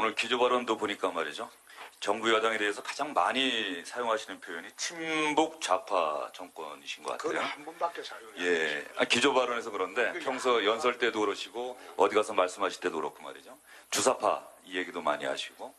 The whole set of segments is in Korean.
오늘 기조 발언도 보니까 말이죠. 정부 여당에 대해서 가장 많이 사용하시는 표현이 친북 좌파 정권이신 것 같아요. 그건 한 번밖에 사용이 안 예, 기조 발언에서 그런데 평소 연설 때도 그러시고 어디 가서 말씀하실 때도 그렇고 말이죠. 주사파 이 얘기도 많이 하시고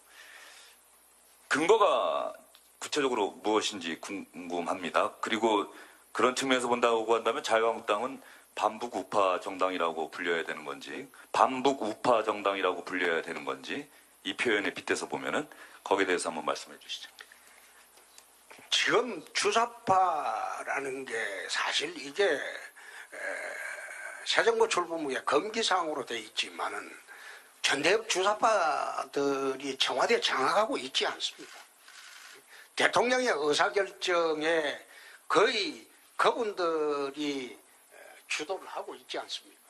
근거가 구체적으로 무엇인지 궁금합니다. 그리고 그런 측면에서 본다고 한다면 자유한국당은 반북 우파 정당이라고 불려야 되는 건지 반북 우파 정당이라고 불려야 되는 건지 이 표현에 빗대서 보면은 거기에 대해서 한번 말씀해 주시죠. 지금 주사파라는 게 사실 이게 새정부 출범후에 금기사항으로 돼 있지만은 전대협 주사파들이 청와대에 장악하고 있지 않습니다. 대통령의 의사결정에 거의 그분들이 주도를 하고 있지 않습니까?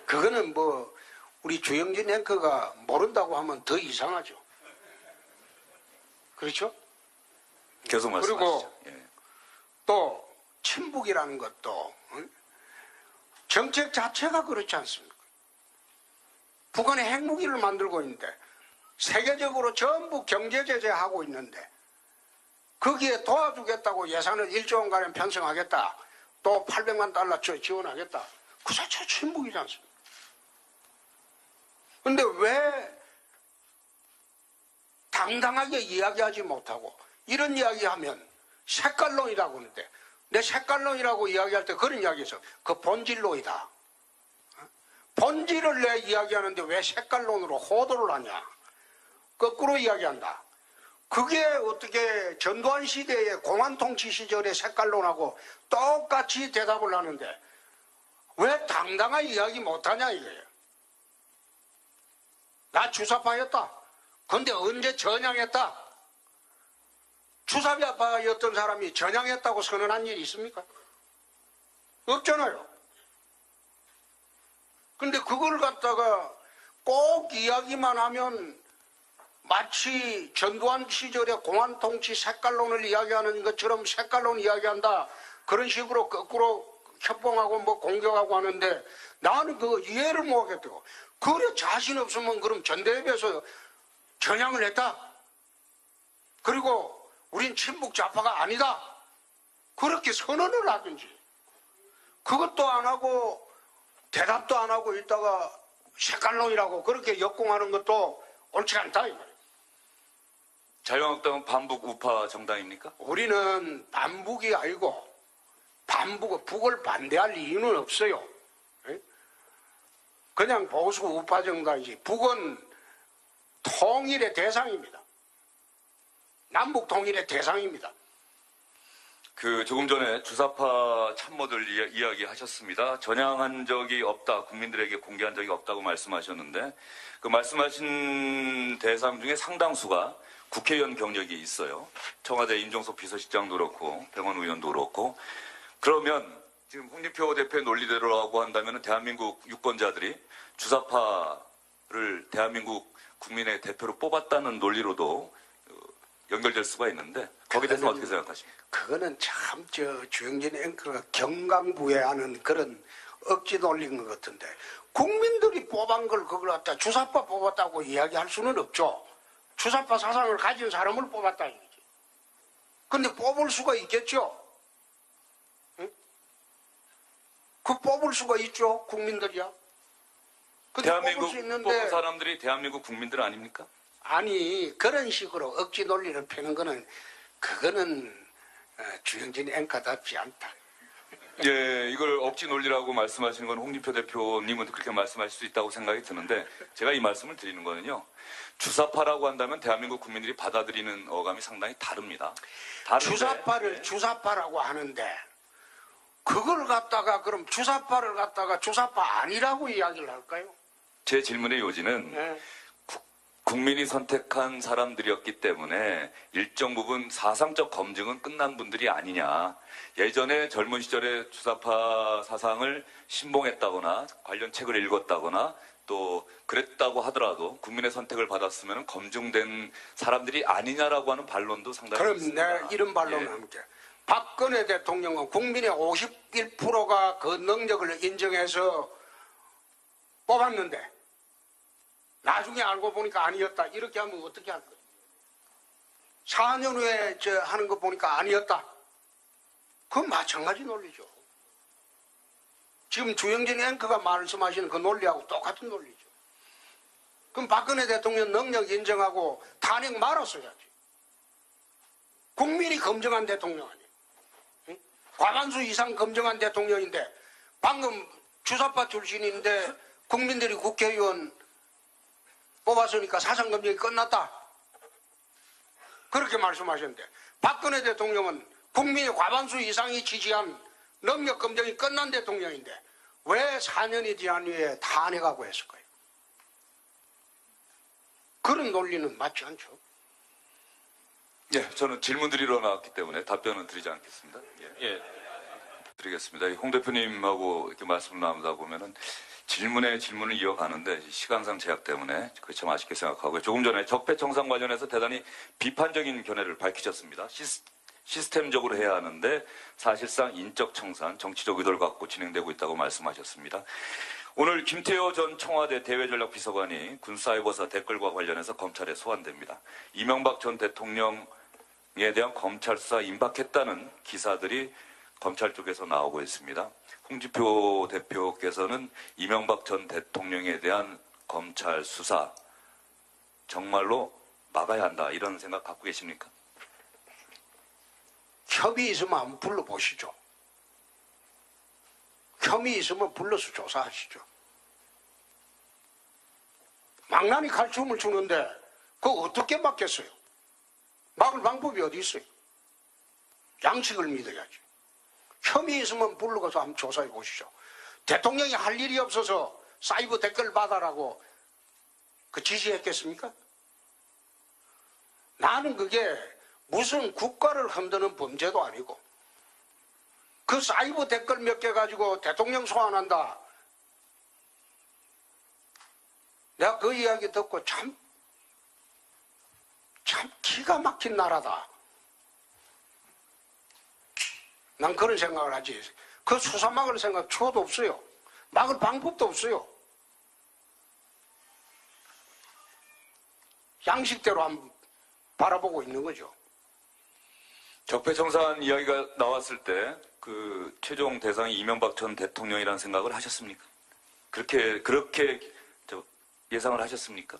그거는 뭐 우리 주영진 앵커가 모른다고 하면 더 이상하죠. 그렇죠? 계속 말씀하시죠. 그리고 예. 또 친북이라는 것도 정책 자체가 그렇지 않습니까? 북한의 핵무기를 만들고 있는데 세계적으로 전부 경제 제재하고 있는데 거기에 도와주겠다고 예산을 1조 원가량 편성하겠다. 또 800만 달러 지원하겠다. 그 자체가 친북이지 않습니까? 근데 왜 당당하게 이야기하지 못하고 이런 이야기하면 색깔론이라고 하는데 내 색깔론이라고 이야기할 때 그런 이야기에서 그 본질론이다. 본질을 내 이야기하는데 왜 색깔론으로 호도를 하냐. 거꾸로 이야기한다. 그게 어떻게 전두환 시대의 공안통치 시절의 색깔론하고 똑같이 대답을 하는데 왜 당당하게 이야기 못하냐 이거예요. 나 주사파였다. 근데 언제 전향했다? 주사파였던 사람이 전향했다고 선언한 일이 있습니까? 없잖아요. 근데 그걸 갖다가 꼭 이야기만 하면 마치 전두환 시절의 공안통치 색깔론을 이야기하는 것처럼 색깔론 이야기한다. 그런 식으로 거꾸로 협봉하고 뭐 공격하고 하는데 나는 그거 이해를 못하겠다고. 그래 자신 없으면 그럼 전대협에서 전향을 했다. 그리고 우린 친북 좌파가 아니다. 그렇게 선언을 하든지. 그것도 안 하고 대답도 안 하고 있다가 색깔론이라고 그렇게 역공하는 것도 옳지 않다 이 말이에요. 자유한국당은 반북 우파 정당입니까? 우리는 반북이 아니고 북을 반대할 이유는 없어요. 그냥 보수 우파 정당이지. 북은 통일의 대상입니다. 남북 통일의 대상입니다. 그 조금 전에 주사파 참모들 이야기하셨습니다. 전향한 적이 없다, 국민들에게 공개한 적이 없다고 말씀하셨는데 그 말씀하신 대상 중에 상당수가 국회의원 경력이 있어요. 청와대 임종석 비서실장도 그렇고 병원 의원도 그렇고. 그러면 지금 홍준표 대표의 논리대로라고 한다면 대한민국 유권자들이 주사파를 대한민국 국민의 대표로 뽑았다는 논리로도 연결될 수가 있는데 거기에 대해서 어떻게 생각하십니까? 그거는 참 주영진 앵커가 경강부회하는 그런 억지 논리인 것 같은데 국민들이 뽑은 걸 그걸 갖다 주사파 뽑았다고 이야기할 수는 없죠. 주사파 사상을 가진 사람을 뽑았다 이거지. 근데 뽑을 수가 있겠죠. 응? 그 뽑을 수가 있죠. 국민들이야. 근데 대한민국 뽑을 수 있는데 뽑은 사람들이 대한민국 국민들 아닙니까? 아니 그런 식으로 억지 논리를 펴는 거는 그거는 주영진 앵커답지 않다. 예, 이걸 억지 논리라고 말씀하시는 건 홍준표 대표님은 그렇게 말씀하실 수 있다고 생각이 드는데 제가 이 말씀을 드리는 거는요. 주사파라고 한다면 대한민국 국민들이 받아들이는 어감이 상당히 다릅니다. 주사파를 주사파라고 하는데 그걸 갖다가 그럼 주사파를 갖다가 주사파 아니라고 이야기를 할까요? 제 질문의 요지는 네. 국민이 선택한 사람들이었기 때문에 일정 부분 사상적 검증은 끝난 분들이 아니냐. 예전에 젊은 시절에 주사파 사상을 신봉했다거나 관련 책을 읽었다거나 또 그랬다고 하더라도 국민의 선택을 받았으면 검증된 사람들이 아니냐라고 하는 반론도 상당히 그럼 있습니다. 내가 이런 반론을 함께 박근혜 대통령은 국민의 51%가 그 능력을 인정해서 뽑았는데 나중에 알고 보니까 아니었다. 이렇게 하면 어떻게 할 거예요? 4년 후에 하는 거 보니까 아니었다. 그건 마찬가지 논리죠. 지금 주영진 앵커가 말씀하시는 그 논리하고 똑같은 논리죠. 그럼 박근혜 대통령 능력 인정하고 탄핵 말았어야지. 국민이 검증한 대통령 아니에요. 응? 과반수 이상 검증한 대통령인데 방금 주사파 출신인데 국민들이 국회의원 뽑았으니까 사상검증이 끝났다. 그렇게 말씀하셨는데 박근혜 대통령은 국민의 과반수 이상이 지지한 능력 검증이 끝난 대통령인데 왜 4년이 지난 후에 탄핵하고 했을까요? 그런 논리는 맞지 않죠. 예, 저는 질문 드리러 나왔기 때문에 답변은 드리지 않겠습니다. 예. 드리겠습니다. 홍 대표님하고 이렇게 말씀을 나누다 보면은 질문에 질문을 이어가는데 시간상 제약 때문에 그게 참 아쉽게 생각하고요. 조금 전에 적폐청산 관련해서 대단히 비판적인 견해를 밝히셨습니다. 시스템적으로 해야 하는데 사실상 인적 청산, 정치적 의도를 갖고 진행되고 있다고 말씀하셨습니다. 오늘 김태호 전 청와대 대외전략비서관이 군사이버사 댓글과 관련해서 검찰에 소환됩니다. 이명박 전 대통령에 대한 검찰 수사 임박했다는 기사들이 검찰 쪽에서 나오고 있습니다. 홍준표 대표께서는 이명박 전 대통령에 대한 검찰 수사 정말로 막아야 한다 이런 생각 갖고 계십니까? 혐의 있으면 한번 불러보시죠. 혐의 있으면 불러서 조사하시죠. 망나니 칼춤을 추는데 그거 어떻게 막겠어요? 막을 방법이 어디 있어요? 양식을 믿어야지. 혐의 있으면 불러가서 한번 조사해 보시죠. 대통령이 할 일이 없어서 사이버 댓글 받아라고 그 지시했겠습니까? 나는 그게 무슨 국가를 흔드는 범죄도 아니고 그 사이버 댓글 몇 개 가지고 대통령 소환한다. 내가 그 이야기 듣고 참 기가 막힌 나라다. 난 그런 생각을 하지. 그 수사 막을 생각 초도 없어요. 막을 방법도 없어요. 양식대로 한번 바라보고 있는 거죠. 적폐청산 이야기가 나왔을 때 그 최종 대상이 이명박 전 대통령이라는 생각을 하셨습니까? 그렇게 예상을 하셨습니까?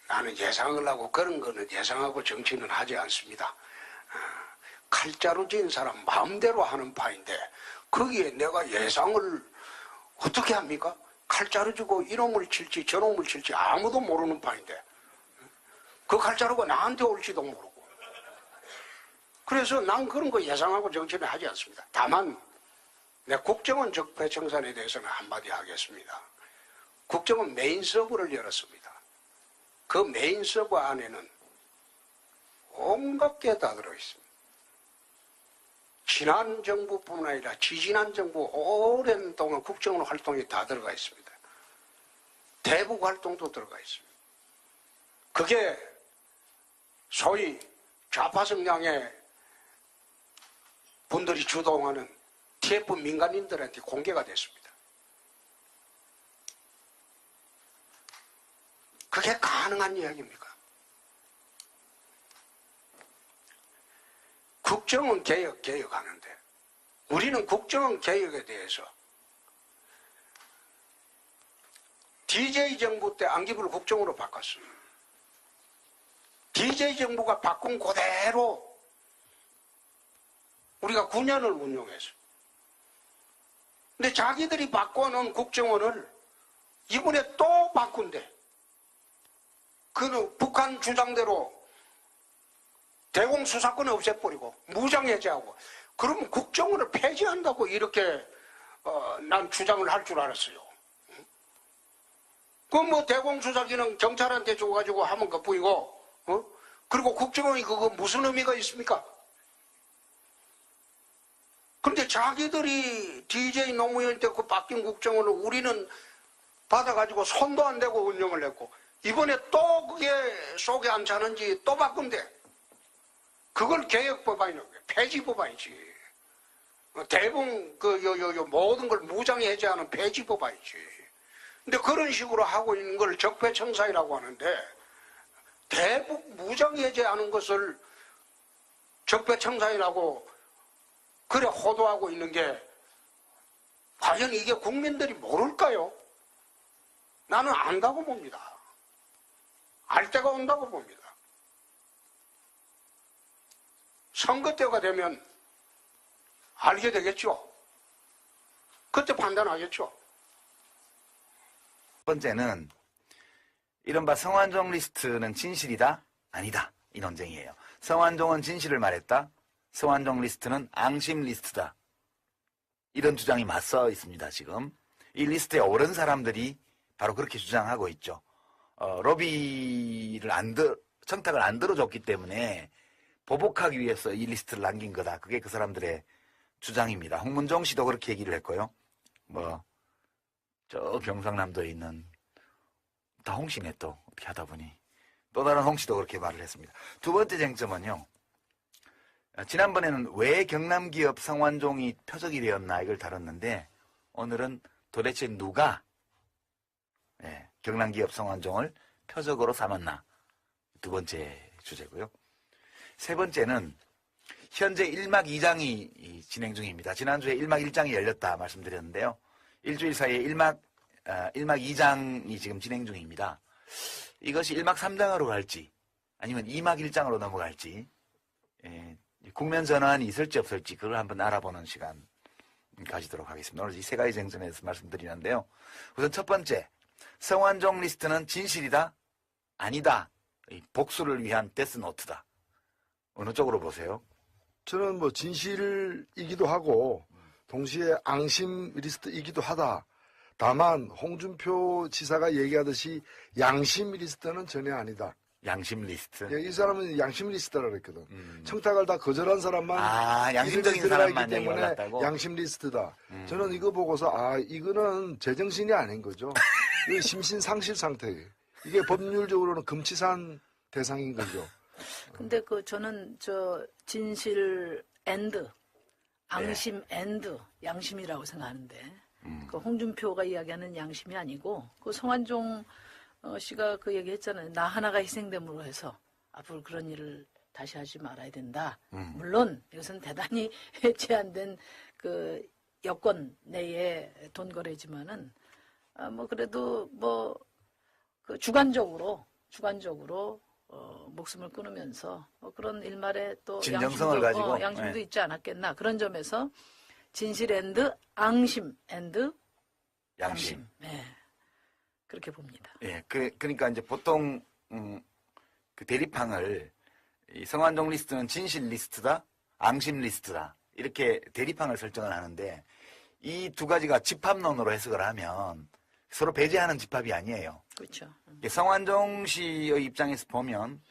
나는 예상을 하고 그런 거는 예상하고 정치는 하지 않습니다. 칼자루 진 사람 마음대로 하는 파인데 거기에 내가 예상을 어떻게 합니까? 칼자루 주고 이놈을 칠지 저놈을 칠지 아무도 모르는 파인데 그 칼자루가 나한테 올지도 모르고 그래서 난 그런 거 예상하고 정치는 하지 않습니다. 다만 내 국정원 적폐청산에 대해서는 한마디 하겠습니다. 국정원 메인 서버를 열었습니다. 그 메인 서버 안에는 온갖 게 다 들어있습니다. 지난 정부뿐만 아니라 지지난 정부 오랜 동안 국정원 활동이 다 들어가 있습니다. 대북 활동도 들어가 있습니다. 그게 소위 좌파 성향의 분들이 주동하는 TF 민간인들한테 공개가 됐습니다. 그게 가능한 이야기입니까? 국정원 개혁하는데 우리는 국정원 개혁에 대해서 DJ 정부 때 안기부를 국정으로 바꿨어요. DJ 정부가 바꾼 그대로 우리가 9년을 운영했어요. 근데 자기들이 바꿔놓은 국정원을 이번에 또 바꾼대. 그는 북한 주장대로 대공수사권을 없애버리고 무장해제하고 그러면 국정원을 폐지한다고 이렇게 난 주장을 할 줄 알았어요. 그럼 뭐 대공수사기는 경찰한테 줘가지고 하면 그뿐이고 그리고 국정원이 그거 무슨 의미가 있습니까? 그런데 자기들이 DJ 노무현 때 그 바뀐 국정원을 우리는 받아가지고 손도 안 대고 운영을 했고 이번에 또 그게 속에 안 차는지 또 바꾼대. 그걸 개혁법안이라고 해. 폐지법안이지. 대부분 모든 걸 무장 해제하는 폐지법안이지. 근데 그런 식으로 하고 있는 걸 적폐청사이라고 하는데 대북 무장해제하는 것을 적폐청사이라고 그래 호도하고 있는 게 과연 이게 국민들이 모를까요? 나는 안다고 봅니다. 알 때가 온다고 봅니다. 선거 때가 되면 알게 되겠죠. 그때 판단하겠죠. 첫 번째는 이른바 성완종 리스트는 진실이다? 아니다. 이 논쟁이에요. 성완종은 진실을 말했다. 성완종 리스트는 앙심 리스트다. 이런 주장이 맞서 있습니다, 지금. 이 리스트에 오른 사람들이 바로 그렇게 주장하고 있죠. 로비를 청탁을 안 들어줬기 때문에 보복하기 위해서 이 리스트를 남긴 거다. 그게 그 사람들의 주장입니다. 홍문종 씨도 그렇게 얘기를 했고요. 저 경상남도에 있는 다 홍씨네 또 어떻게 하다 보니 또 다른 홍씨도 그렇게 말을 했습니다. 두 번째 쟁점은요. 지난번에는 왜 경남기업 성완종이 표적이 되었나 이걸 다뤘는데 오늘은 도대체 누가 경남기업 성완종을 표적으로 삼았나 두 번째 주제고요. 세 번째는 현재 1막 2장이 진행 중입니다. 지난주에 1막 1장이 열렸다 말씀드렸는데요. 일주일 사이에 1막 2장이 지금 진행 중입니다. 이것이 1막 3장으로 갈지 아니면 2막 1장으로 넘어갈지 국면 전환이 있을지 없을지 그걸 한번 알아보는 시간 가지도록 하겠습니다. 오늘 이 세 가지 쟁점에 대해서 말씀드리는데요. 우선 첫 번째, 성완종 리스트는 진실이다? 아니다. 복수를 위한 데스노트다. 어느 쪽으로 보세요? 저는 뭐 진실이기도 하고 동시에 앙심 리스트이기도 하다. 다만 홍준표 지사가 얘기하듯이 양심 리스트는 전혀 아니다. 양심 리스트. 이 사람은 양심 리스트라 그랬거든. 청탁을 다 거절한 사람만 양심적인 이름이 들어가기 사람만 때문에 올랐다고? 양심 리스트다. 저는 이거 보고서 이거는 제정신이 아닌 거죠. 이거 심신상실 상태예요. 이게 법률적으로는 금치산 대상인 거죠. 근데 저는 진실 앤드 앙심 앤드 양심이라고 생각하는데 그 홍준표가 이야기하는 양심이 아니고 그 성완종 씨가 그 얘기했잖아요. 나 하나가 희생됨으로 해서 앞으로 그런 일을 다시 하지 말아야 된다. 물론 이것은 대단히 제한된 그 여권 내의 돈 거래지만은 그래도 그 주관적으로 목숨을 끊으면서 그런 일말에 또 진정성을 가지고 양심도 있지 않았겠나. 그런 점에서 진실 앤드 앙심 앤드 양심. 그렇게 봅니다. 그러니까 이제 보통 그 대립항을 이 성완종 리스트는 진실 리스트다, 앙심 리스트다 이렇게 대립항을 설정을 하는데 이 두 가지가 집합론으로 해석을 하면 서로 배제하는 집합이 아니에요. 그렇죠. 성완종 씨의 입장에서 보면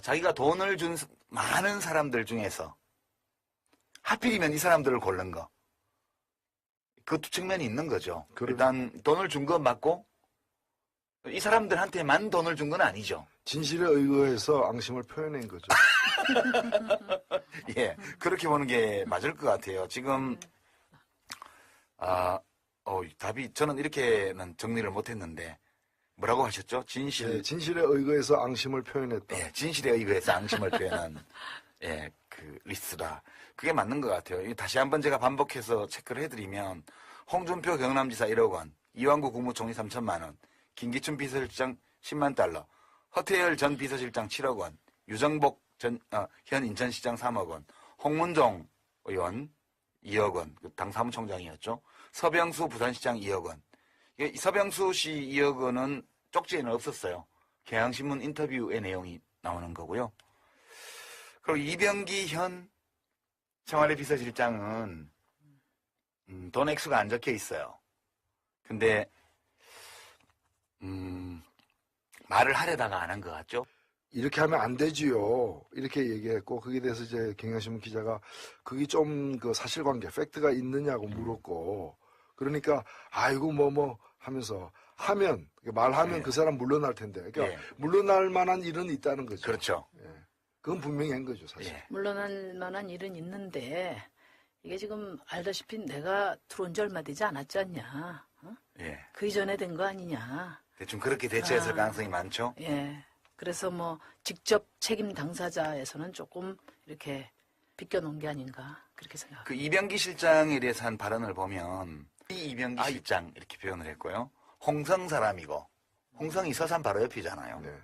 자기가 돈을 준 많은 사람들 중에서 하필이면 이 사람들을 고른 거. 그 두 측면이 있는 거죠. 일단 돈을 준 건 맞고 이 사람들한테만 돈을 준 건 아니죠. 진실에 의거해서 앙심을 표현한 거죠. 그렇게 보는 게 맞을 것 같아요. 지금 답이 저는 이렇게는 정리를 못했는데 뭐라고 하셨죠? 진실에 의거해서 앙심을 표현했다. 진실에 의거해서 앙심을 표현한 그 리스트다. 그게 맞는 것 같아요. 다시 한번 제가 반복해서 체크를 해드리면 홍준표 경남지사 1억 원, 이완구 국무총리 3천만 원, 김기춘 비서실장 10만 달러, 허태열 전 비서실장 7억 원, 유정복 현 인천시장 3억 원, 홍문종 의원 2억 원, 당 사무총장이었죠. 서병수 부산시장 2억 원. 이 서병수 씨 2억 원은 쪽지에는 없었어요. 경향신문 인터뷰의 내용이 나오는 거고요. 그리고 이병기 현 청와대 비서실장은 돈 액수가 안 적혀 있어요. 근데 말을 하려다가 안 한 것 같죠? 이렇게 하면 안 되지요. 이렇게 얘기했고 거기에 대해서 이제 경향신문 기자가 그게 좀 그 사실관계, 팩트가 있느냐고 물었고 그러니까 아이고 뭐 하면서 말하면 그 사람 물러날 텐데 그러니까 물러날 만한 일은 있다는 거죠. 그렇죠. 그건 분명히 한 거죠, 사실. 물러날 만한 일은 있는데 이게 지금 알다시피 내가 들어온 지 얼마 되지 않았지 않냐. 예. 그 이전에 된 거 아니냐. 대충 그렇게 대처했을 아. 가능성이 많죠. 예. 그래서 뭐 직접 책임 당사자에서는 조금 이렇게 비껴놓은 게 아닌가 그렇게 생각합니다. 그 이병기 실장에 대해서 한 발언을 보면 이 이병기 실장 이렇게 표현을 했고요. 홍성 사람이고 홍성이 서산 바로 옆이잖아요. 네.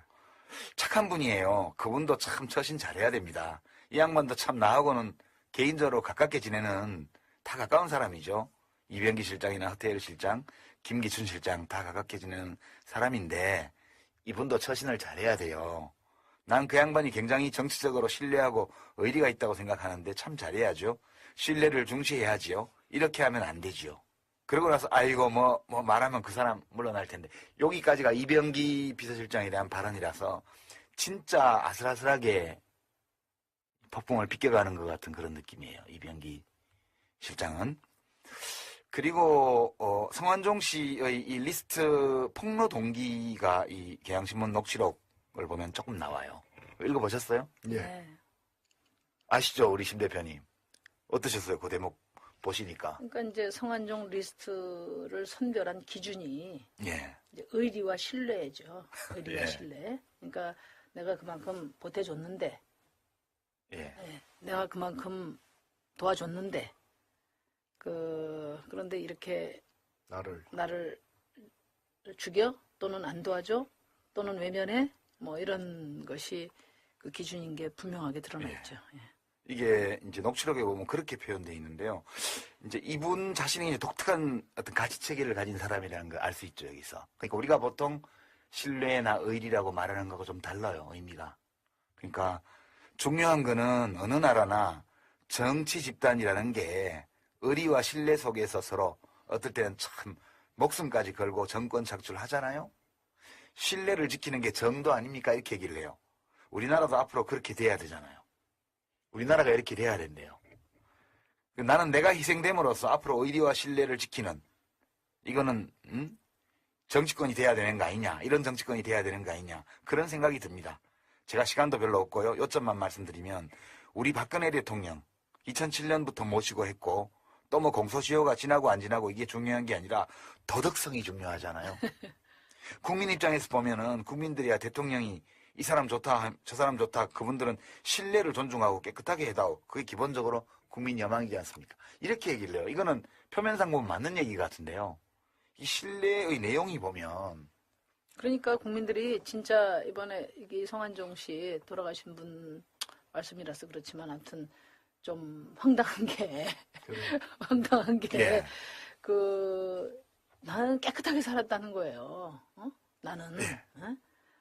착한 착한 분이에요. 그분도 참 처신 잘해야 됩니다. 이 양반도 참 나하고는 개인적으로 가깝게 지내는 다 가까운 사람이죠. 이병기 실장이나 허태일 실장, 김기춘 실장 다 가깝게 지내는 사람인데 이분도 처신을 잘해야 돼요. 난 그 양반이 굉장히 정치적으로 신뢰하고 의리가 있다고 생각하는데 참 잘해야죠. 신뢰를 중시해야지요. 이렇게 하면 안 되지요. 그러고 나서 아이고 뭐 말하면 그 사람 물러날 텐데 여기까지가 이병기 비서실장에 대한 발언이라서 진짜 아슬아슬하게 폭풍을 비껴가는 것 같은 그런 느낌이에요. 이병기 실장은. 그리고 성완종 씨의 이 리스트 폭로 동기가 이 경향신문 녹취록을 보면 조금 나와요. 읽어보셨어요? 예. 네. 아시죠, 우리 심 대표님? 어떠셨어요, 그 대목 보시니까? 그러니까 이제 성완종 리스트를 선별한 기준이 예, 이제 의리와 신뢰죠. 의리와 예. 신뢰. 그러니까 내가 그만큼 보태줬는데, 예, 예, 내가 그만큼 도와줬는데, 그런데 이렇게 나를 죽여? 또는 안 도와줘? 또는 외면해? 뭐 이런 것이 그 기준인 게 분명하게 드러나 있죠. 예. 이게 이제 녹취록에 보면 그렇게 표현되어 있는데요. 이제 이분 자신이 이제 독특한 어떤 가치 체계를 가진 사람이라는 걸 알 수 있죠, 여기서. 그러니까 우리가 보통 신뢰나 의리라고 말하는 거하고 좀 달라요, 의미가. 그러니까 중요한 거는 어느 나라나 정치 집단이라는 게 의리와 신뢰 속에서 서로 어떨 때는 참 목숨까지 걸고 정권 착출하잖아요. 신뢰를 지키는 게 정도 아닙니까? 이렇게 얘기를 해요. 우리나라도 앞으로 그렇게 돼야 되잖아요. 우리나라가 이렇게 돼야 된대요. 나는 내가 희생됨으로써 앞으로 의리와 신뢰를 지키는 이거는 정치권이 돼야 되는 거 아니냐, 이런 정치권이 돼야 되는 거 아니냐, 그런 생각이 듭니다. 제가 시간도 별로 없고요. 요점만 말씀드리면 우리 박근혜 대통령 2007년부터 모시고 했고 또 뭐 공소시효가 지나고 안 지나고 이게 중요한 게 아니라 도덕성이 중요하잖아요. 국민 입장에서 보면은 국민들이야 대통령이 이 사람 좋다, 저 사람 좋다, 그분들은 신뢰를 존중하고 깨끗하게 해다오. 그게 기본적으로 국민 여망이지 않습니까? 이렇게 얘기를 해요. 이거는 표면상 보면 맞는 얘기 같은데요. 이 신뢰의 내용이 보면 그러니까 국민들이 진짜 이번에 이게 성완종 씨 돌아가신 분 말씀이라서 그렇지만 아무튼 좀 황당한 게 황당한 게 예. 나는 깨끗하게 살았다는 거예요. 나는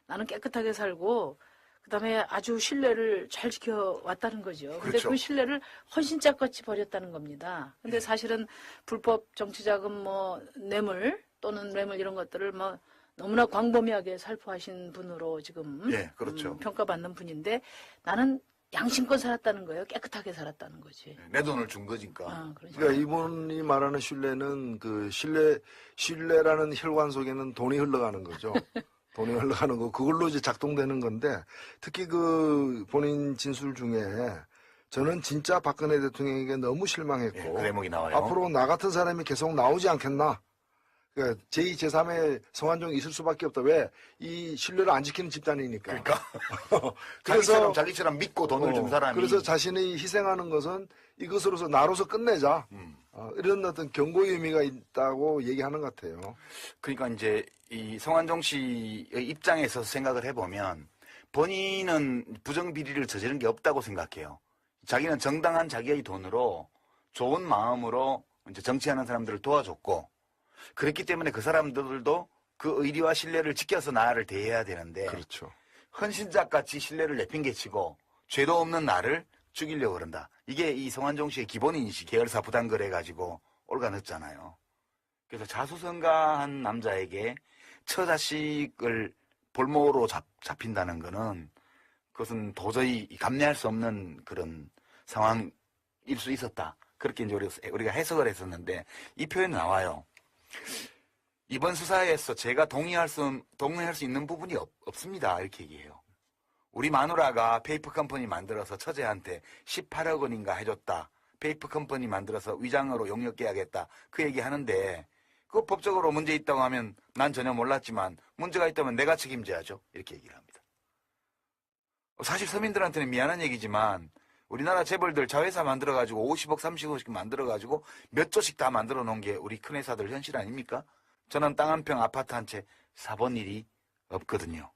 나는 깨끗하게 살고 그다음에 아주 신뢰를 잘 지켜왔다는 거죠. 근데 그렇죠. 그 신뢰를 헌신짝같이 버렸다는 겁니다. 근데 사실은 불법 정치자금 뭐 뇌물 또는 뇌물 이런 것들을 뭐 너무나 광범위하게 살포하신 분으로 지금 예, 그렇죠. 평가받는 분인데 나는 양심껏 살았다는 거예요. 깨끗하게 살았다는 거지. 내 돈을 준 거니까. 그러니까. 그러니까 이분이 말하는 신뢰는 그 신뢰라는 혈관 속에는 돈이 흘러가는 거죠. 돈이 흘러가는 거 그걸로 이제 작동되는 건데 특히 그 본인 진술 중에 저는 진짜 박근혜 대통령에게 너무 실망했고 예, 그 대목이 나와요. 앞으로 나 같은 사람이 계속 나오지 않겠나. 그러니까 제2, 제3의 성완종이 있을 수밖에 없다. 왜? 이 신뢰를 안 지키는 집단이니까. 그러니까 그래서 자기처럼 믿고 돈을 준 사람이 그래서 자신이 희생하는 것은 이것으로서 나로서 끝내자. 이런 어떤 경고의 의미가 있다고 얘기하는 것 같아요. 그러니까 이제 이 성완종 씨의 입장에서 생각을 해보면 본인은 부정비리를 저지른 게 없다고 생각해요. 자기는 정당한 자기의 돈으로 좋은 마음으로 이제 정치하는 사람들을 도와줬고 그랬기 때문에 그 사람들도 그 의리와 신뢰를 지켜서 나를 대해야 되는데 그렇죠. 헌신짝같이 신뢰를 내팽개치고 죄도 없는 나를 죽이려고 그런다. 이게 이 성완종 씨의 기본 인식, 계열사 부당거래 가지고 올가냈잖아요. 그래서 자수성가한 남자에게 처자식을 볼모로 잡힌다는 거는 그것은 도저히 감내할 수 없는 그런 상황일 수 있었다. 그렇게 이제 우리가 해석을 했었는데 이 표현이 나와요. 이번 수사에서 제가 동의할 수 있는 부분이 없습니다. 이렇게 얘기해요. 우리 마누라가 페이퍼 컴퍼니 만들어서 처제한테 18억 원인가 해줬다. 페이퍼 컴퍼니 만들어서 위장으로 용역 계약했다. 그 얘기 하는데 그 법적으로 문제 있다고 하면 난 전혀 몰랐지만 문제가 있다면 내가 책임져야죠. 이렇게 얘기를 합니다. 사실 서민들한테는 미안한 얘기지만 우리나라 재벌들 자회사 만들어가지고 50억, 30억씩 만들어가지고 몇 조씩 다 만들어 놓은 게 우리 큰 회사들 현실 아닙니까? 저는 땅 한 평 아파트 한 채 사본 일이 없거든요.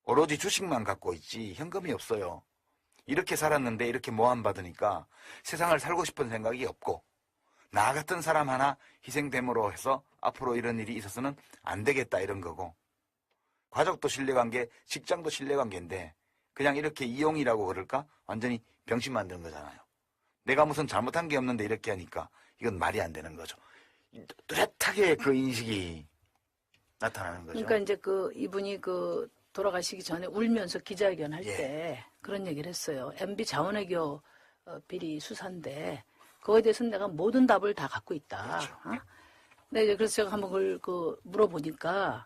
오로지 주식만 갖고 있지 현금이 없어요. 이렇게 살았는데 이렇게 모함받으니까 세상을 살고 싶은 생각이 없고 나 같은 사람 하나 희생됨으로 해서 앞으로 이런 일이 있어서는 안 되겠다 이런 거고 가족도 신뢰관계, 직장도 신뢰관계인데 그냥 이렇게 이용이라고 그럴까? 완전히 병신 만드는 거잖아요. 내가 무슨 잘못한 게 없는데 이렇게 하니까 이건 말이 안 되는 거죠. 뚜렷하게 그 인식이 나타나는 거죠. 그러니까 이제 이분이 돌아가시기 전에 울면서 기자회견 할 예. 때 그런 얘기를 했어요. MB 자원외교 비리 수사인데 그거에 대해서는 내가 모든 답을 다 갖고 있다. 그렇죠. 어? 근데 이제 그래서 제가 한번 그걸 물어보니까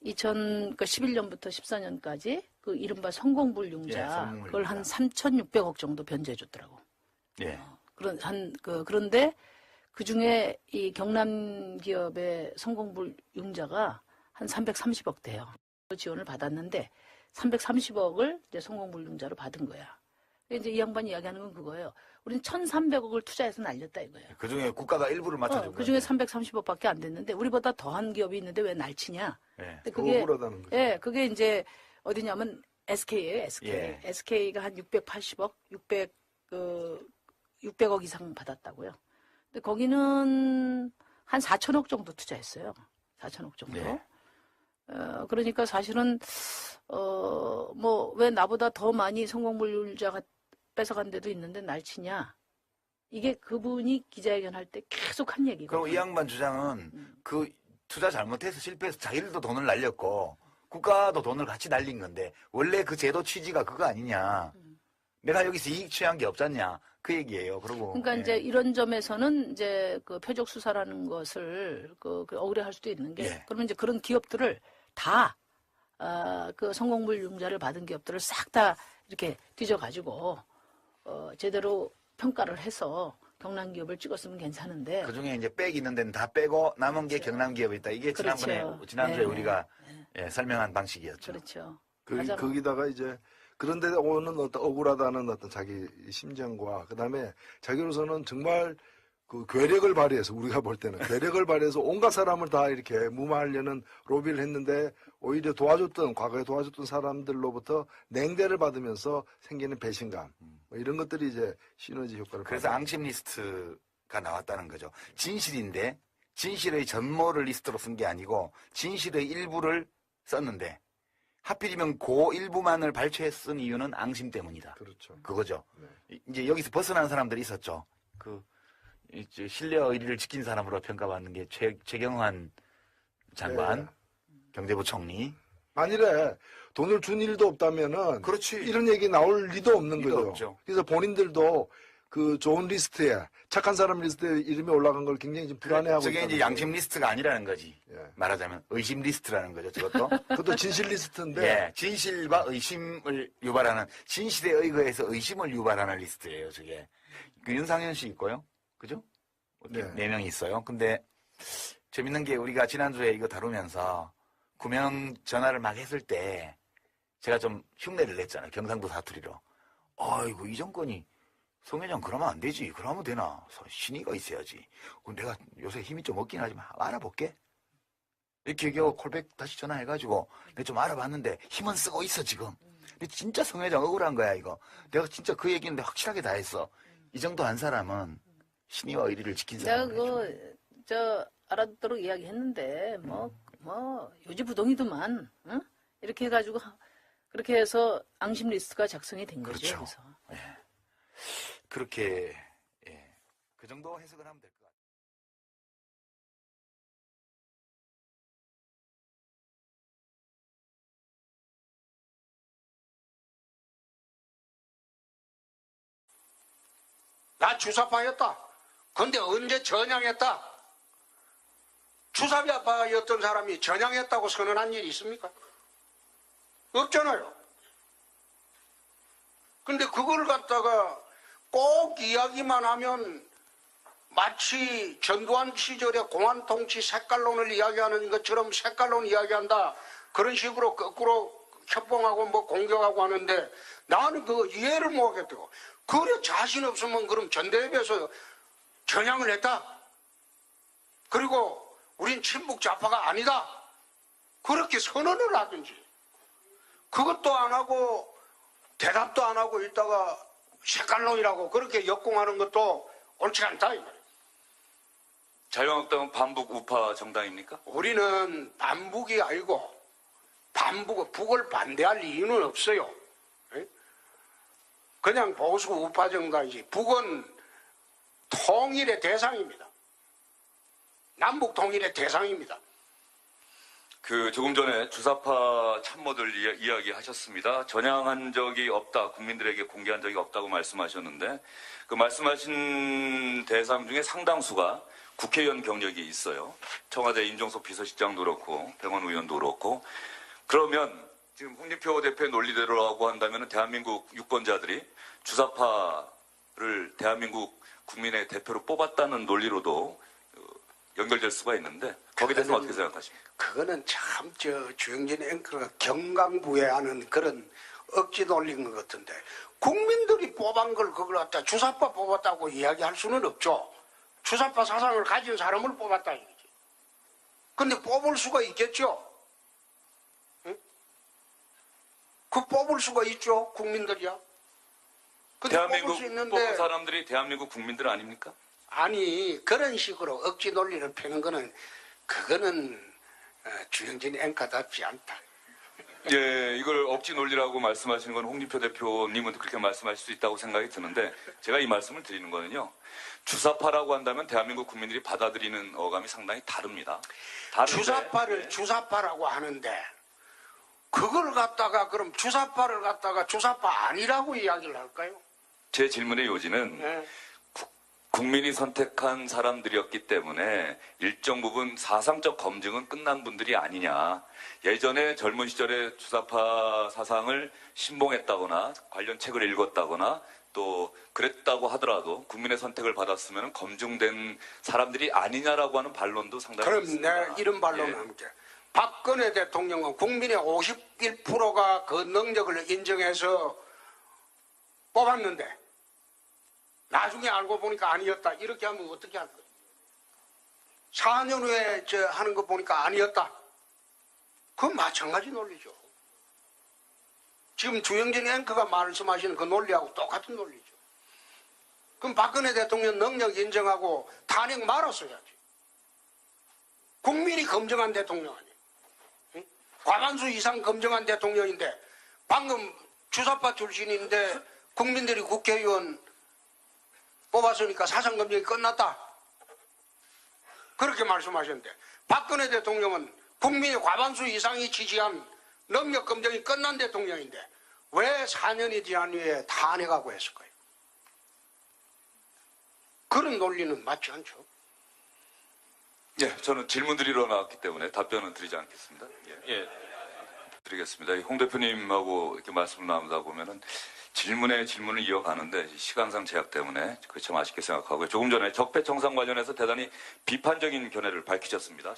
2011년부터 14년까지 그 이른바 성공불융자 예, 성공불융자. 그걸 한 3,600억 정도 변제해 줬더라고. 예. 그런데 그 중에 이 경남 기업의 성공불융자가 한 330억 돼요. 지원을 받았는데 330억을 이제 성공불융자로 받은 거야. 이제 이 양반이 이야기하는 건 그거예요. 우리는 1,300억을 투자해서 날렸다 이거예요. 그 중에 국가가 일부를 맡아주고. 그 중에 330억밖에 안 됐는데 우리보다 더한 기업이 있는데 왜 날치냐? 예. 근데 그게 억울하다는 거죠. 예, 그게 이제 어디냐면 SK예요, SK. 예. SK가 한 680억, 600억 이상 받았다고요. 근데 거기는 한 4천억 정도 투자했어요. 4천억 정도. 네. 그러니까 사실은 왜 나보다 더 많이 성공불륜자가 뺏어간 데도 있는데 날치냐? 이게 그분이 기자회견 할 때 계속 한 얘기거든요. 그럼 이 양반 주장은 그 투자 잘못해서 실패해서 자기들도 돈을 날렸고 국가도 돈을 같이 날린 건데 원래 그 제도 취지가 그거 아니냐. 내가 여기서 이익 취한 게 없잖냐. 그 얘기예요. 그리고 그러니까 예. 이제 이런 점에서는 이제 그 표적 수사라는 것을 그 억울해할 수도 있는 게 예. 그러면 이제 그런 기업들을 다 그 성공불융자를 받은 기업들을 싹 다 이렇게 뒤져가지고 제대로 평가를 해서 경남 기업을 찍었으면 괜찮은데 그 중에 이제 빽 있는 데는 다 빼고 남은 게 경남 기업이 있다. 이게 그렇죠. 지난주에 네. 우리가 예, 설명한 방식이었죠. 그렇죠. 거기다가 이제 그런데 오는 어떤 억울하다는 어떤 자기 심정과 그다음에 자기로서는 정말 그 괴력을 발휘해서 우리가 볼 때는 괴력을 발휘해서 온갖 사람을 다 이렇게 무마하려는 로비를 했는데 오히려 과거에 도와줬던 사람들로부터 냉대를 받으면서 생기는 배신감 뭐 이런 것들이 이제 시너지 효과를 그래서 발휘하는 앙심 리스트가 나왔다는 거죠. 진실인데 진실의 전모를 리스트로 쓴 게 아니고 진실의 일부를 썼는데 하필이면 그 일부만을 발췌해 쓴 이유는 앙심 때문이다. 그렇죠. 그거죠. 네. 이제 여기서 벗어난 사람들이 있었죠. 이제 신뢰 의리를 지킨 사람으로 평가받는 게 최경환 장관, 네. 경제부 총리. 만일에 돈을 준 일도 없다면은 그렇지. 이런 얘기 나올 리도 없는 리도 거죠. 없죠. 그래서 본인들도 그 좋은 리스트에 착한 사람 리스트에 이름이 올라간 걸 굉장히 지금 불안해하고 저게 이제 있다는 양심 리스트가 아니라는 거지. 예. 말하자면 의심 리스트라는 거죠. 저것도. 그것도 진실 리스트인데 예, 진실과 의심을 유발하는 진실에 의거해서 의심을 유발하는 리스트예요. 저게. 그 윤상현 씨 있고요. 그죠? 네. 네 명이 있어요. 근데 재밌는 게 우리가 지난주에 이거 다루면서 구명 전화를 막 했을 때 제가 좀 흉내를 냈잖아요. 경상도 사투리로. 아이고 이 정권이 송 회장 그러면 안 되지. 그러면 되나? 신의가 있어야지. 그럼 내가 요새 힘이 좀 없긴 하지만 알아볼게. 이렇게 얘기하고 콜백 다시 전화해가지고 내가 좀 알아봤는데 힘은 쓰고 있어 지금. 근데 진짜 송 회장 억울한 거야 이거. 내가 진짜 그 얘기인데 확실하게 다 했어. 이 정도 한 사람은 신의와 의리를 지킨 내가 사람은 알아듣도록 이야기했는데 요지부동이더만 응? 이렇게 해가지고 그렇게 해서 앙심 리스트가 작성이 된 거죠. 그렇죠. 그래서. 예. 그렇게 예. 그 정도 해석을 하면 될 것 같아요. 나 주사파였다. 근데 언제 전향했다? 주사파였던 사람이 전향했다고 선언한 일이 있습니까? 없잖아요. 근데 그걸 갖다가 꼭 이야기만 하면 마치 전두환 시절의 공안 통치 색깔론을 이야기하는 것처럼 색깔론 이야기한다. 그런 식으로 거꾸로 협봉하고 뭐 공격하고 하는데 나는 그 이해를 못하겠다고. 그래 자신 없으면 그럼 전대협에서 전향을 했다. 그리고 우린 친북 좌파가 아니다. 그렇게 선언을 하든지. 그것도 안 하고 대답도 안 하고 있다가 색깔론이라고 그렇게 역공하는 것도 옳지 않다 이 말이에요. 자유한국당은 반북 우파 정당입니까? 우리는 반북이 아니고 북을 반대할 이유는 없어요. 예? 그냥 보수 우파 정당이지. 북은 통일의 대상입니다. 남북 통일의 대상입니다. 조금 전에 주사파 참모들 이야기하셨습니다. 전향한 적이 없다, 국민들에게 공개한 적이 없다고 말씀하셨는데 그 말씀하신 대상 중에 상당수가 국회의원 경력이 있어요. 청와대 임종석 비서실장도 그렇고 병원 의원도 그렇고. 그러면 지금 홍준표 대표의 논리대로라고 한다면 대한민국 유권자들이 주사파를 대한민국 국민의 대표로 뽑았다는 논리로도 연결될 수가 있는데 거기에 대해서 어떻게 생각하십니까? 그거는 참 주영진 앵커가 경강부회하는 그런 억지 논리인 것 같은데 국민들이 뽑은 걸 그걸 갖다 주사파 뽑았다고 이야기할 수는 없죠. 주사파 사상을 가진 사람을 뽑았다 이거지. 근데 뽑을 수가 있겠죠. 응? 그 뽑을 수가 있죠. 국민들이야. 근데 대한민국 뽑을 수 있는데 뽑은 사람들이 대한민국 국민들 아닙니까? 아니 그런 식으로 억지 논리를 펴는 거는 그거는 주영진 앵커답지 않다. 예, 이걸 억지 논리라고 말씀하시는 건 홍준표 대표님은 그렇게 말씀하실 수 있다고 생각이 드는데 제가 이 말씀을 드리는 거는요. 주사파라고 한다면 대한민국 국민들이 받아들이는 어감이 상당히 다릅니다. 주사파를 주사파라고 하는데 그걸 갖다가 그럼 주사파를 갖다가 주사파 아니라고 이야기를 할까요? 제 질문의 요지는 네. 국민이 선택한 사람들이었기 때문에 일정 부분 사상적 검증은 끝난 분들이 아니냐. 예전에 젊은 시절에 주사파 사상을 신봉했다거나 관련 책을 읽었다거나 또 그랬다고 하더라도 국민의 선택을 받았으면 검증된 사람들이 아니냐라고 하는 반론도 상당히 그럼 있습니다. 내가 이런 반론을 예. 합니다. 박근혜 대통령은 국민의 51%가 그 능력을 인정해서 뽑았는데 나중에 알고 보니까 아니었다. 이렇게 하면 어떻게 할 거예요? 4년 후에 하는 거 보니까 아니었다. 그건 마찬가지 논리죠. 지금 주영진 앵커가 말씀하시는 그 논리하고 똑같은 논리죠. 그럼 박근혜 대통령 능력 인정하고 탄핵 말았어야지. 국민이 검증한 대통령 아니에요. 응? 과반수 이상 검증한 대통령인데 방금 주사파 출신인데 국민들이 국회의원 뽑았으니까 사상검증이 끝났다. 그렇게 말씀하셨는데 박근혜 대통령은 국민의 과반수 이상이 지지한 능력검증이 끝난 대통령인데 왜 4년이 지난 후에 탄핵하고 했을까요? 그런 논리는 맞지 않죠. 예, 저는 질문 드리러 나왔기 때문에 답변은 드리지 않겠습니다. 예. 드리겠습니다. 홍 대표님하고 이렇게 말씀을 나누다 보면은 질문에 질문을 이어가는데 시간상 제약 때문에 그게 참 아쉽게 생각하고요. 조금 전에 적폐청산 관련해서 대단히 비판적인 견해를 밝히셨습니다.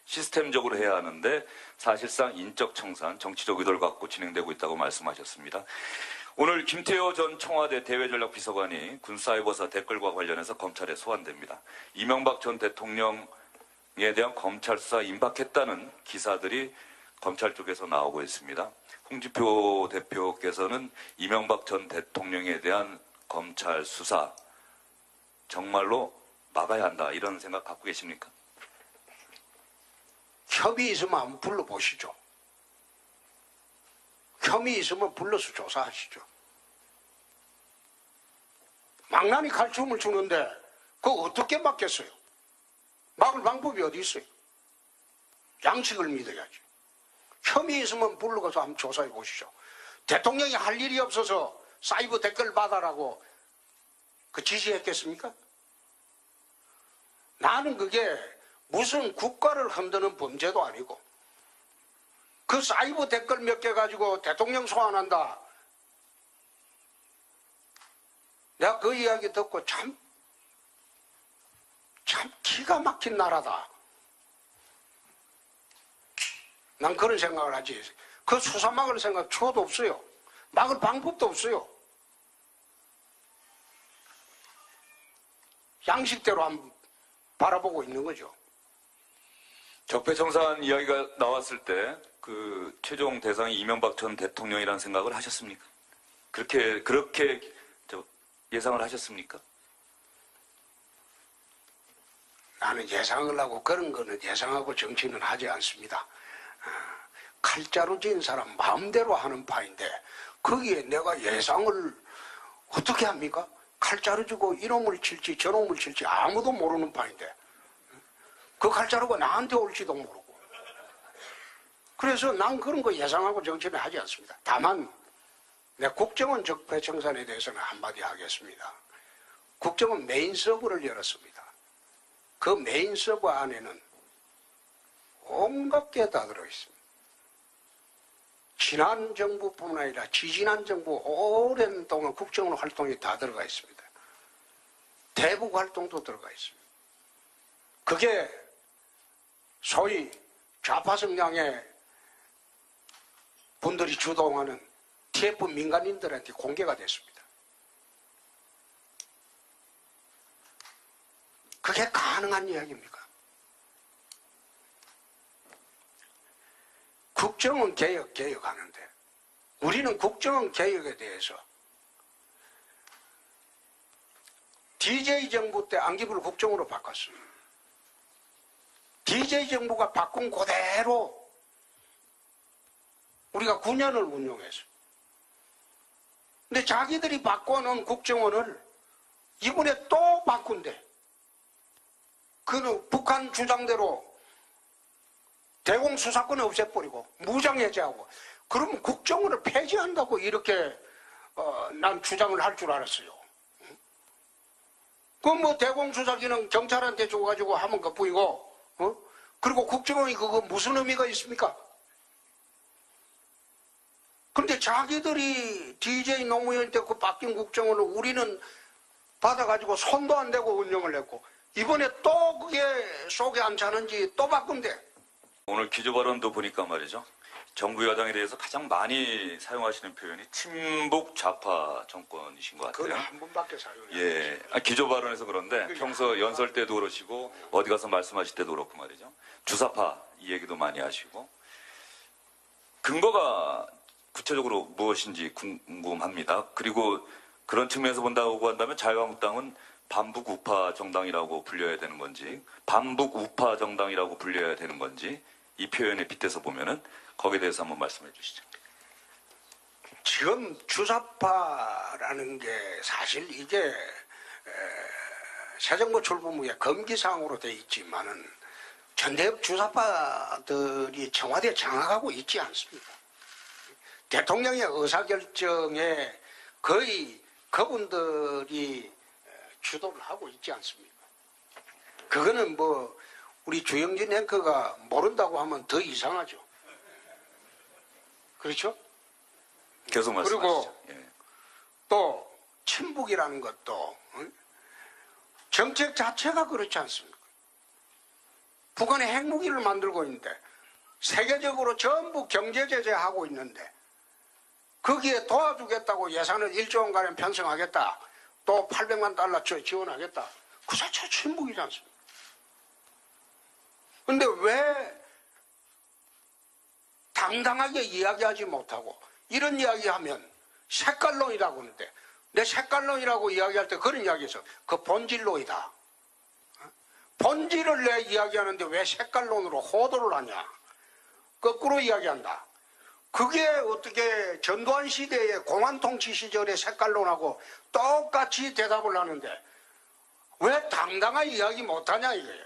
시스템적으로 해야 하는데 사실상 인적 청산, 정치적 의도를 갖고 진행되고 있다고 말씀하셨습니다. 오늘 김태호 전 청와대 대외전략비서관이 군사이버사 댓글과 관련해서 검찰에 소환됩니다. 이명박 전 대통령에 대한 검찰 수사 임박했다는 기사들이 검찰 쪽에서 나오고 있습니다. 홍준표 대표께서는 이명박 전 대통령에 대한 검찰 수사 정말로 막아야 한다 이런 생각 갖고 계십니까? 협의 있으면 한번 불러보시죠. 혐의 있으면 불러서 조사하시죠. 망나니 칼춤을 추는데 그거 어떻게 막겠어요? 막을 방법이 어디 있어요? 양식을 믿어야지. 혐의 있으면 불러서 한번 조사해 보시죠. 대통령이 할 일이 없어서 사이버 댓글 받아라고 그 지시했겠습니까? 나는 그게 무슨 국가를 흔드는 범죄도 아니고 그 사이버 댓글 몇 개 가지고 대통령 소환한다. 내가 그 이야기 듣고 참 참 기가 막힌 나라다. 난 그런 생각을 하지. 그 수사 막을 생각 초도 없어요. 막을 방법도 없어요. 양식대로 한번 바라보고 있는 거죠. 적폐청산 이야기가 나왔을 때 그 최종 대상이 이명박 전 대통령이라는 생각을 하셨습니까? 그렇게 예상을 하셨습니까? 나는 예상을 하고 그런 거는 예상하고 정치는 하지 않습니다. 칼자루 지은 사람 마음대로 하는 파인데 거기에 내가 예상을 어떻게 합니까? 칼자루 지고 이놈을 칠지 저놈을 칠지 아무도 모르는 파인데 그 칼자루가 나한테 올지도 모르고 그래서 난 그런 거 예상하고 정치는 하지 않습니다. 다만 내 국정원 적폐청산에 대해서는 한마디 하겠습니다. 국정원 메인 서버를 열었습니다. 그 메인 서버 안에는 온갖 게 다 들어있습니다. 지난 정부뿐만 아니라 지지난 정부 오랜 동안 국정원 활동이 다 들어가 있습니다. 대북 활동도 들어가 있습니다. 그게 소위 좌파 성향의 분들이 주동하는 TF 민간인들한테 공개가 됐습니다. 그게 가능한 이야기입니까? 국정원 개혁하는데 우리는 국정원 개혁에 대해서 DJ 정부 때 안기부를 국정으로 바꿨습니다. DJ 정부가 바꾼 그대로 우리가 9년을 운영했어요. 근데 자기들이 바꿔놓은 국정원을 이번에 또 바꾼대. 그는 북한 주장대로 대공수사권 없애버리고 무장해제하고 그러면 국정원을 폐지한다고 이렇게 난 주장을 할 줄 알았어요. 그럼 뭐 대공수사기는 경찰한테 줘가지고 하면 그뿐이고 그리고 국정원이 그거 무슨 의미가 있습니까? 그런데 자기들이 DJ 노무현 때 그 바뀐 국정원을 우리는 받아가지고 손도 안 대고 운영을 했고 이번에 또 그게 속에 안 차는지 또 바꾼대. 오늘 기조 발언도 보니까 말이죠. 정부 여당에 대해서 가장 많이 사용하시는 표현이 친북 좌파 정권이신 것 그건 같아요. 한 번밖에 사용이 안 예, 됐어요. 기조 발언에서 그런데 평소 연설 때도 그러시고 어디 가서 말씀하실 때도 그렇고 말이죠. 주사파 이 얘기도 많이 하시고 근거가 구체적으로 무엇인지 궁금합니다. 그리고 그런 측면에서 본다고 한다면 자유한국당은 반북 우파 정당이라고 불려야 되는 건지 반북 우파 정당이라고 불려야 되는 건지 이 표현에 빗대서 보면은 거기에 대해서 한번 말씀해 주시죠. 지금 주사파라는 게 사실 이게 새 정부 출범 후에 금기사항으로 돼 있지만은 전대협 주사파들이 청와대에 장악하고 있지 않습니다. 대통령의 의사결정에 거의 그분들이 주도를 하고 있지 않습니까? 그거는 뭐 우리 주영진 앵커가 모른다고 하면 더 이상하죠. 그렇죠? 계속 말씀하시죠. 그리고 또 친북이라는 것도 정책 자체가 그렇지 않습니까? 북한이 핵무기를 만들고 있는데 세계적으로 전부 경제 제재하고 있는데 거기에 도와주겠다고 예산을 1조 원가량 편성하겠다. 또 800만 달러 지원하겠다. 그 자체가 친북이지 않습니까? 근데 왜 당당하게 이야기하지 못하고 이런 이야기하면 색깔론이라고 하는데 내 색깔론이라고 이야기할 때 그런 이야기에서 그 본질론이다. 본질을 내 이야기하는데 왜 색깔론으로 호도를 하냐. 거꾸로 이야기한다. 그게 어떻게 전두환 시대의 공안통치 시절의 색깔론하고 똑같이 대답을 하는데 왜 당당하게 이야기 못하냐 이거예요.